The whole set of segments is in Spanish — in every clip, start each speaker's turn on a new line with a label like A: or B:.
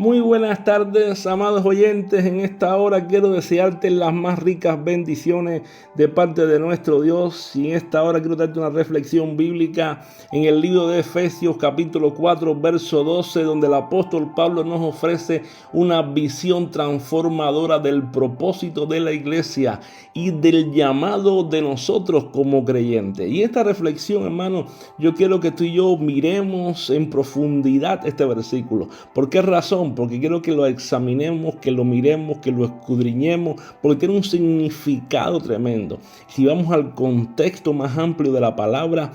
A: Muy buenas tardes, amados oyentes. En esta hora quiero desearte las más ricas bendiciones de parte de nuestro Dios. Y en esta hora quiero darte una reflexión bíblica en el libro de Efesios capítulo 4, verso 12, donde el apóstol Pablo nos ofrece una visión transformadora del propósito de la iglesia y del llamado de nosotros como creyentes. Y esta reflexión, hermano, yo quiero que tú y yo miremos en profundidad este versículo. ¿Por qué razón? Porque quiero que lo examinemos, que lo miremos, que lo escudriñemos, porque tiene un significado tremendo. Si vamos al contexto más amplio de la palabra,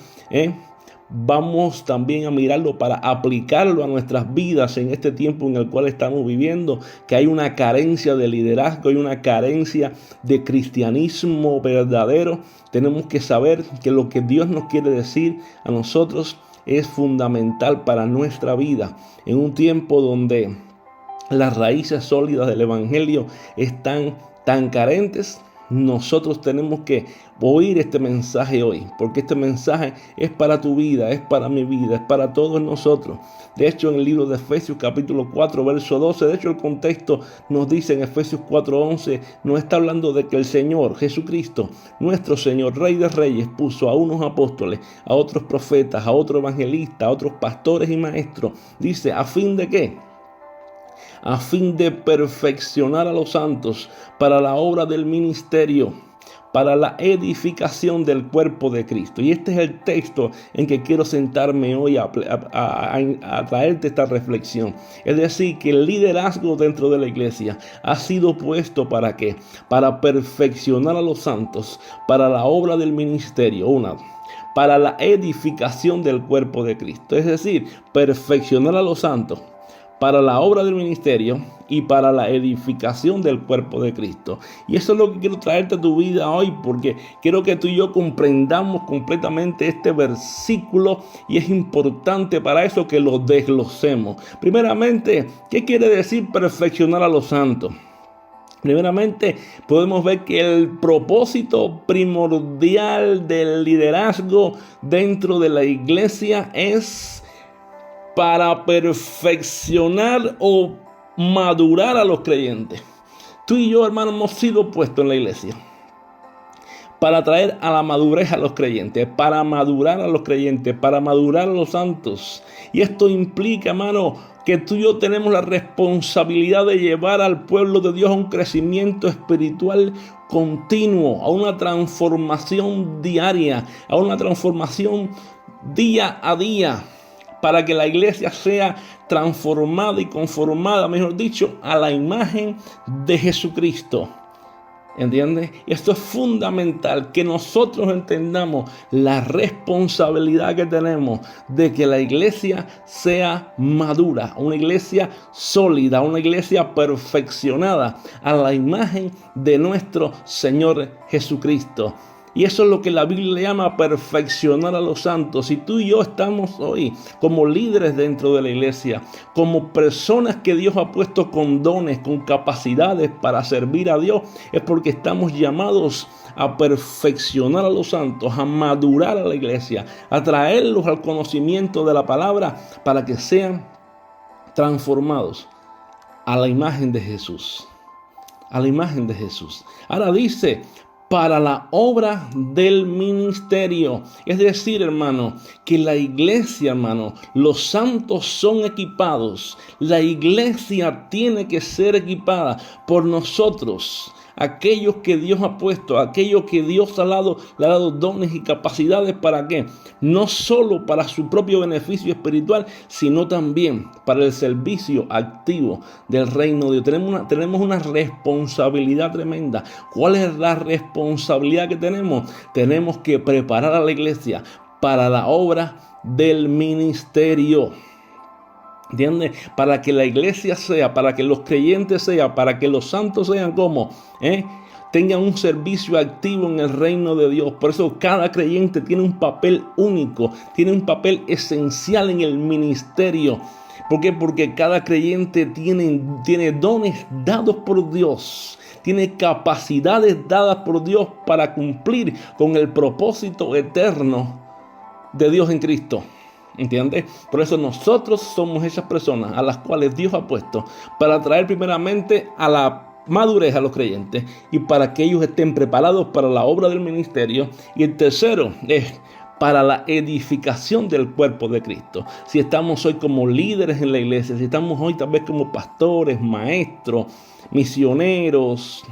A: vamos también a mirarlo para aplicarlo a nuestras vidas en este tiempo en el cual estamos viviendo, que hay una carencia de liderazgo, hay una carencia de cristianismo verdadero. Tenemos que saber que lo que Dios nos quiere decir a nosotros es fundamental para nuestra vida. En un tiempo donde las raíces sólidas del evangelio están tan carentes, nosotros tenemos que oír este mensaje hoy, porque este mensaje es para tu vida, es para mi vida, es para todos nosotros. De hecho, en el libro de Efesios capítulo 4, verso 12, de hecho el contexto nos dice en Efesios 4:11, nos está hablando de que el Señor Jesucristo, nuestro Señor, Rey de Reyes, puso a unos apóstoles, a otros profetas, a otros evangelistas, a otros pastores y maestros. Dice, ¿a fin de qué? A fin de perfeccionar a los santos para la obra del ministerio, para la edificación del cuerpo de Cristo. Y este es el texto en que quiero sentarme hoy a traerte esta reflexión. Es decir, que el liderazgo dentro de la iglesia ha sido puesto ¿para qué? Para perfeccionar a los santos, para la obra del ministerio, para la edificación del cuerpo de Cristo. Es decir, perfeccionar a los santos, para la obra del ministerio y para la edificación del cuerpo de Cristo. Y eso es lo que quiero traerte a tu vida hoy, porque quiero que tú y yo comprendamos completamente este versículo, y es importante para eso que lo desglosemos. Primeramente, ¿qué quiere decir perfeccionar a los santos? Primeramente, podemos ver que el propósito primordial del liderazgo dentro de la iglesia es para perfeccionar o madurar a los creyentes. Tú y yo, hermano, hemos sido puestos en la iglesia para traer a la madurez a los creyentes, para madurar a los creyentes, para madurar a los santos. Y esto implica, hermano, que tú y yo tenemos la responsabilidad de llevar al pueblo de Dios a un crecimiento espiritual continuo, a una transformación diaria, a una transformación día a día, para que la iglesia sea transformada y conformada, mejor dicho, a la imagen de Jesucristo. ¿Entiendes? Y esto es fundamental, que nosotros entendamos la responsabilidad que tenemos de que la iglesia sea madura, una iglesia sólida, una iglesia perfeccionada a la imagen de nuestro Señor Jesucristo. Y eso es lo que la Biblia llama perfeccionar a los santos. Si tú y yo estamos hoy como líderes dentro de la iglesia, como personas que Dios ha puesto con dones, con capacidades para servir a Dios, es porque estamos llamados a perfeccionar a los santos, a madurar a la iglesia, a traerlos al conocimiento de la palabra para que sean transformados a la imagen de Jesús. A la imagen de Jesús. Ahora dice, para la obra del ministerio. Es decir, hermano, que la iglesia, hermano, los santos son equipados. La iglesia tiene que ser equipada por nosotros, aquellos que Dios ha puesto, aquellos que Dios le ha dado dones y capacidades. ¿Para qué? No solo para su propio beneficio espiritual, sino también para el servicio activo del reino de Dios. Tenemos una responsabilidad tremenda. ¿Cuál es la responsabilidad que tenemos? Tenemos que preparar a la iglesia para la obra del ministerio. ¿Entiendes? Para que la iglesia sea, para que los creyentes sean, para que los santos sean como, tengan un servicio activo en el reino de Dios. Por eso cada creyente tiene un papel único, tiene un papel esencial en el ministerio. ¿Por qué? Porque cada creyente tiene dones dados por Dios, tiene capacidades dadas por Dios para cumplir con el propósito eterno de Dios en Cristo. ¿entiendes? Por eso nosotros somos esas personas a las cuales Dios ha puesto para traer primeramente a la madurez a los creyentes y para que ellos estén preparados para la obra del ministerio. Y el tercero es para la edificación del cuerpo de Cristo. Si estamos hoy como líderes en la iglesia, si estamos hoy tal vez como pastores, maestros, misioneros,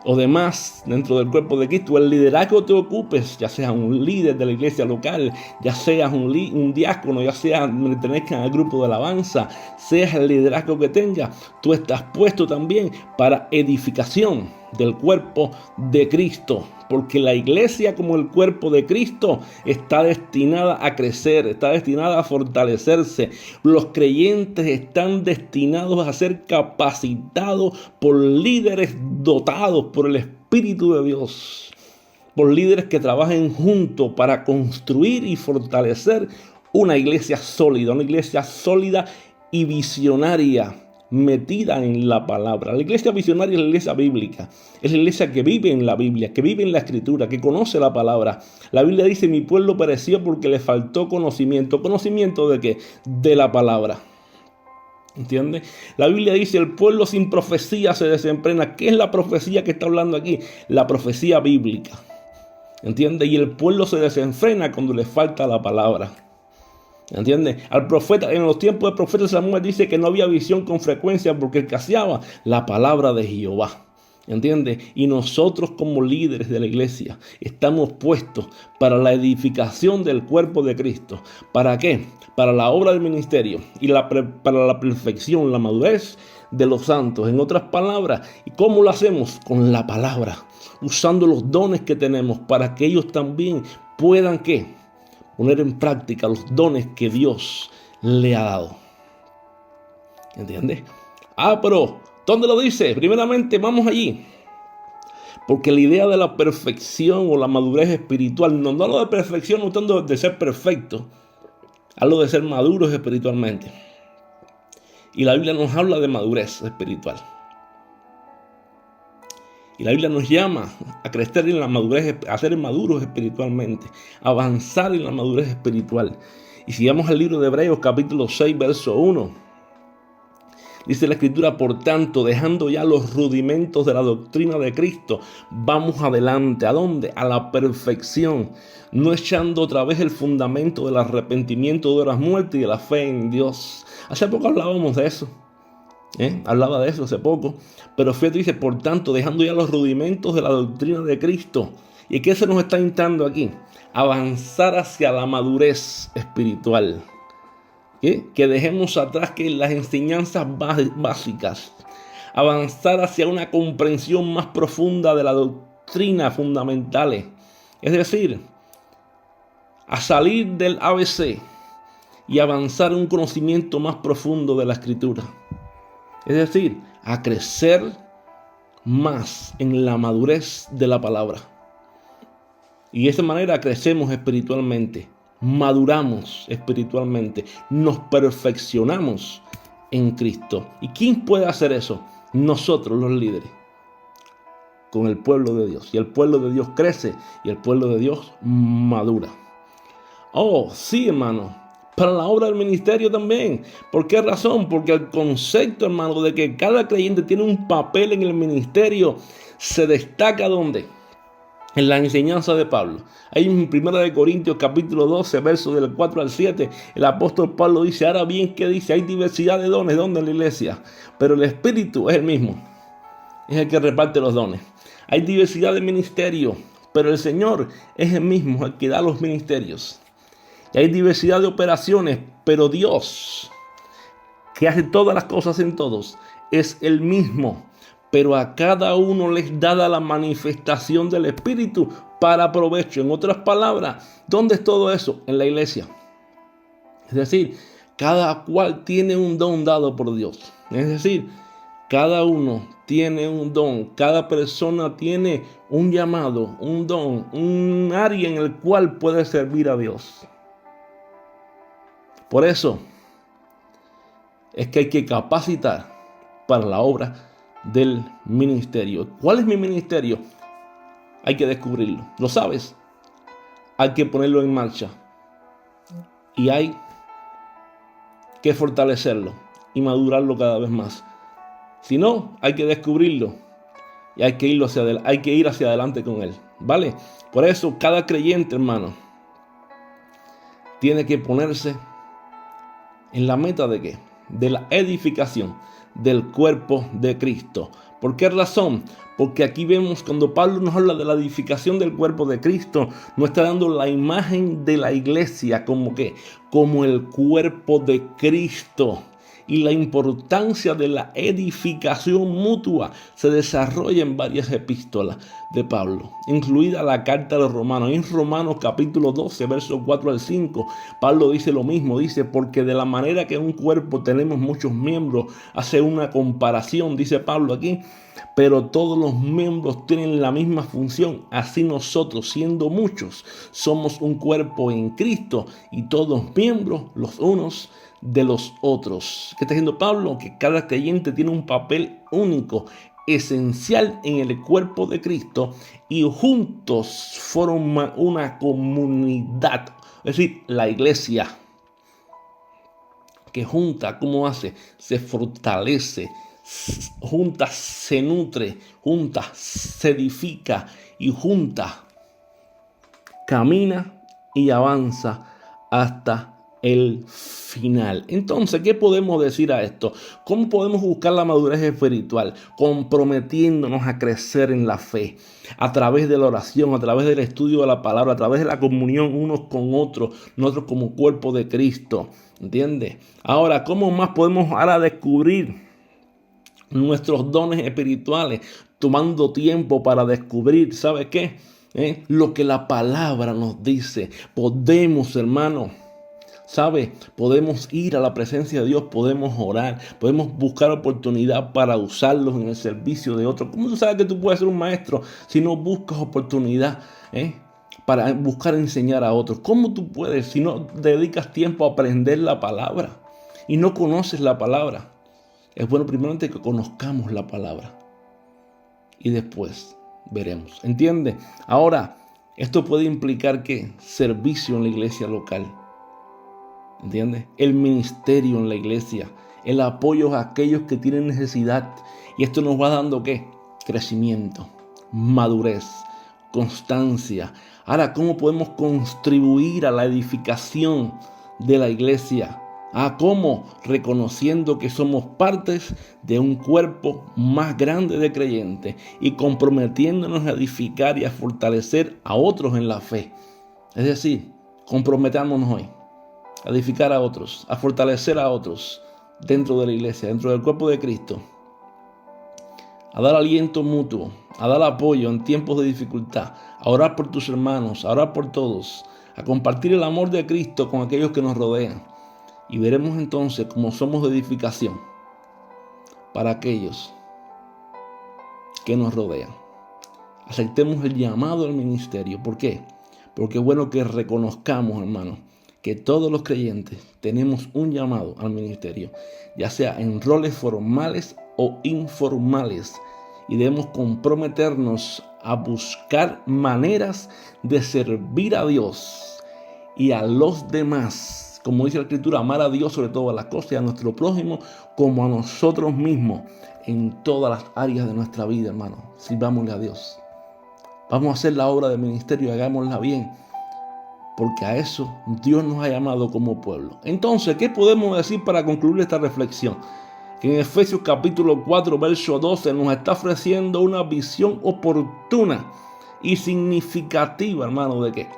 A: o demás dentro del cuerpo de Cristo, el liderazgo que te ocupes, ya seas un líder de la iglesia local, ya seas un diácono, ya seas pertenezcan al grupo de alabanza, seas el liderazgo que tengas, tú estás puesto también para edificación del cuerpo de Cristo, porque la iglesia como el cuerpo de Cristo está destinada a crecer, está destinada a fortalecerse. Los creyentes están destinados a ser capacitados por líderes dotados por el Espíritu de Dios, por líderes que trabajen juntos para construir y fortalecer una iglesia sólida y visionaria, metida en la palabra. La iglesia visionaria es la iglesia bíblica, es la iglesia que vive en la Biblia, que vive en la Escritura, que conoce la palabra. La Biblia dice: mi pueblo pereció porque le faltó conocimiento. ¿Conocimiento de qué? De la palabra. ¿Entiendes? La Biblia dice: el pueblo sin profecía se desenfrena. ¿Qué es la profecía que está hablando aquí? La profecía bíblica. ¿Entiendes? Y el pueblo se desenfrena cuando le falta la palabra. ¿Entiendes? Al profeta, en los tiempos del profeta Samuel, dice que no había visión con frecuencia porque escaseaba la palabra de Jehová. ¿Entiendes? Y nosotros como líderes de la iglesia estamos puestos para la edificación del cuerpo de Cristo. ¿Para qué? Para la obra del ministerio y para la perfección, la madurez de los santos. En otras palabras, ¿y cómo lo hacemos? Con la palabra, usando los dones que tenemos para que ellos también puedan, ¿qué? Poner en práctica los dones que Dios le ha dado. ¿Entiendes? Pero ¿dónde lo dice? Primeramente, vamos allí. Porque la idea de la perfección o la madurez espiritual, no hablo de perfección, no tanto de ser perfecto, hablo de ser maduros espiritualmente. Y la Biblia nos habla de madurez espiritual. Y la Biblia nos llama a crecer en la madurez, a ser maduros espiritualmente, a avanzar en la madurez espiritual. Y si vamos al libro de Hebreos, capítulo 6, verso 1, dice la Escritura: por tanto, dejando ya los rudimentos de la doctrina de Cristo, vamos adelante. ¿A dónde? A la perfección, no echando otra vez el fundamento del arrepentimiento de las muertes y de la fe en Dios. Hace poco hablábamos de eso. Hablaba de eso hace poco. Pero fíjate, dice: por tanto, dejando ya los rudimentos de la doctrina de Cristo. ¿Y qué se nos está instando aquí? Avanzar hacia la madurez espiritual. Que dejemos atrás que las enseñanzas básicas. Avanzar hacia una comprensión más profunda de la doctrina fundamentales. Es decir, a salir del ABC y avanzar en un conocimiento más profundo de la Escritura. Es decir, a crecer más en la madurez de la palabra. Y de esa manera crecemos espiritualmente, maduramos espiritualmente, nos perfeccionamos en Cristo. ¿Y quién puede hacer eso? Nosotros, los líderes, con el pueblo de Dios. Y el pueblo de Dios crece y el pueblo de Dios madura. Oh, sí, hermano. Para la obra del ministerio también. ¿Por qué razón? Porque el concepto, hermano, de que cada creyente tiene un papel en el ministerio se destaca ¿dónde? En la enseñanza de Pablo. Ahí en 1 Corintios capítulo 12, versos del 4 al 7, el apóstol Pablo dice: ahora bien, ¿qué dice? Hay diversidad de dones, ¿dónde? En la iglesia. Pero el Espíritu es el mismo. Es el que reparte los dones. Hay diversidad de ministerios, pero el Señor es el mismo, el que da los ministerios. Y hay diversidad de operaciones, pero Dios, que hace todas las cosas en todos, es el mismo. Pero a cada uno les da la manifestación del Espíritu para provecho. En otras palabras, ¿dónde es todo eso? En la iglesia. Es decir, cada cual tiene un don dado por Dios. Es decir, cada uno tiene un don. Cada persona tiene un llamado, un don, un área en el cual puede servir a Dios. Por eso es que hay que capacitar para la obra del ministerio. ¿Cuál es mi ministerio? Hay que descubrirlo. ¿Lo sabes? Hay que ponerlo en marcha. y hay que fortalecerlo y madurarlo cada vez más. Si no, hay que descubrirlo y hay que ir hacia adelante con él, ¿vale? Por eso cada creyente, hermano, tiene que ponerse en la meta ¿de qué? De la edificación del cuerpo de Cristo. ¿Por qué razón? Porque aquí vemos cuando Pablo nos habla de la edificación del cuerpo de Cristo, nos está dando la imagen de la iglesia como ¿qué? Como el cuerpo de Cristo. Y la importancia de la edificación mutua se desarrolla en varias epístolas de Pablo, incluida la carta a los Romanos. En Romanos capítulo 12, versos 4 al 5, Pablo dice lo mismo, dice, porque de la manera que en un cuerpo tenemos muchos miembros, hace una comparación, dice Pablo aquí, pero todos los miembros tienen la misma función, así nosotros, siendo muchos, somos un cuerpo en Cristo y todos miembros los unos de los otros. ¿Qué está diciendo Pablo? Que cada creyente tiene un papel único, esencial en el cuerpo de Cristo y juntos forman una comunidad, es decir, la iglesia, que junta, ¿cómo hace? Se fortalece, junta se nutre, junta se edifica y junta camina y avanza hasta el final. Entonces, ¿qué podemos decir a esto? ¿Cómo podemos buscar la madurez espiritual? Comprometiéndonos a crecer en la fe, a través de la oración, a través del estudio de la palabra, a través de la comunión unos con otros, nosotros como cuerpo de Cristo. ¿Entiendes? Ahora, ¿cómo más podemos ahora descubrir nuestros dones espirituales? Tomando tiempo para descubrir, ¿sabe qué? Lo que la palabra nos dice. Podemos, hermano, ¿sabe? Podemos ir a la presencia de Dios, podemos orar, podemos buscar oportunidad para usarlos en el servicio de otros. ¿Cómo tú sabes que tú puedes ser un maestro si no buscas oportunidad para buscar enseñar a otros? ¿Cómo tú puedes si no dedicas tiempo a aprender la palabra y no conoces la palabra? Es bueno primeramente que conozcamos la palabra y después veremos. ¿Entiendes? Ahora, esto puede implicar ¿qué? Servicio en la iglesia local. ¿Entiendes? El ministerio en la iglesia, el apoyo a aquellos que tienen necesidad. Y esto nos va dando ¿qué? Crecimiento, madurez, constancia. Ahora, ¿cómo podemos contribuir a la edificación de la iglesia? ¿Cómo? Reconociendo que somos partes de un cuerpo más grande de creyentes y comprometiéndonos a edificar y a fortalecer a otros en la fe. Es decir, comprometámonos hoy a edificar a otros, a fortalecer a otros dentro de la iglesia, dentro del cuerpo de Cristo, a dar aliento mutuo, a dar apoyo en tiempos de dificultad, a orar por tus hermanos, a orar por todos, a compartir el amor de Cristo con aquellos que nos rodean. Y veremos entonces cómo somos de edificación para aquellos que nos rodean. Aceptemos el llamado al ministerio. ¿Por qué? Porque es bueno que reconozcamos, hermanos, que todos los creyentes tenemos un llamado al ministerio, ya sea en roles formales o informales, y debemos comprometernos a buscar maneras de servir a Dios y a los demás, como dice la Escritura, amar a Dios sobre todas las cosas y a nuestro prójimo como a nosotros mismos en todas las áreas de nuestra vida, hermano. Sirvámosle a Dios. Vamos a hacer la obra de ministerio y hagámosla bien, porque a eso Dios nos ha llamado como pueblo. Entonces, ¿qué podemos decir para concluir esta reflexión? Que en Efesios capítulo 4, verso 12 nos está ofreciendo una visión oportuna y significativa, hermano, ¿de qué?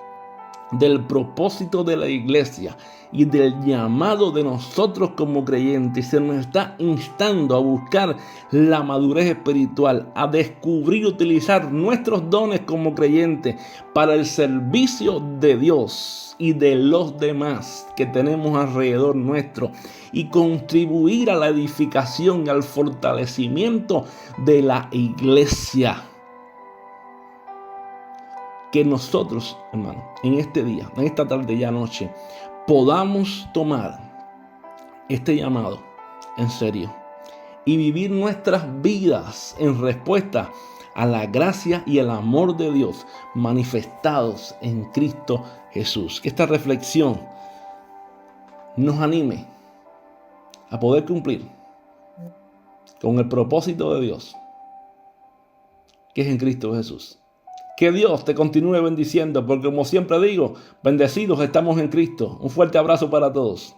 A: Del propósito de la iglesia y del llamado de nosotros como creyentes. Se nos está instando a buscar la madurez espiritual, a descubrir y utilizar nuestros dones como creyentes para el servicio de Dios y de los demás que tenemos alrededor nuestro, y contribuir a la edificación y al fortalecimiento de la iglesia. Que nosotros, hermano, en este día, en esta tarde ya noche, podamos tomar este llamado en serio y vivir nuestras vidas en respuesta a la gracia y el amor de Dios manifestados en Cristo Jesús. Que esta reflexión nos anime a poder cumplir con el propósito de Dios, que es en Cristo Jesús. Que Dios te continúe bendiciendo, porque como siempre digo, bendecidos estamos en Cristo. Un fuerte abrazo para todos.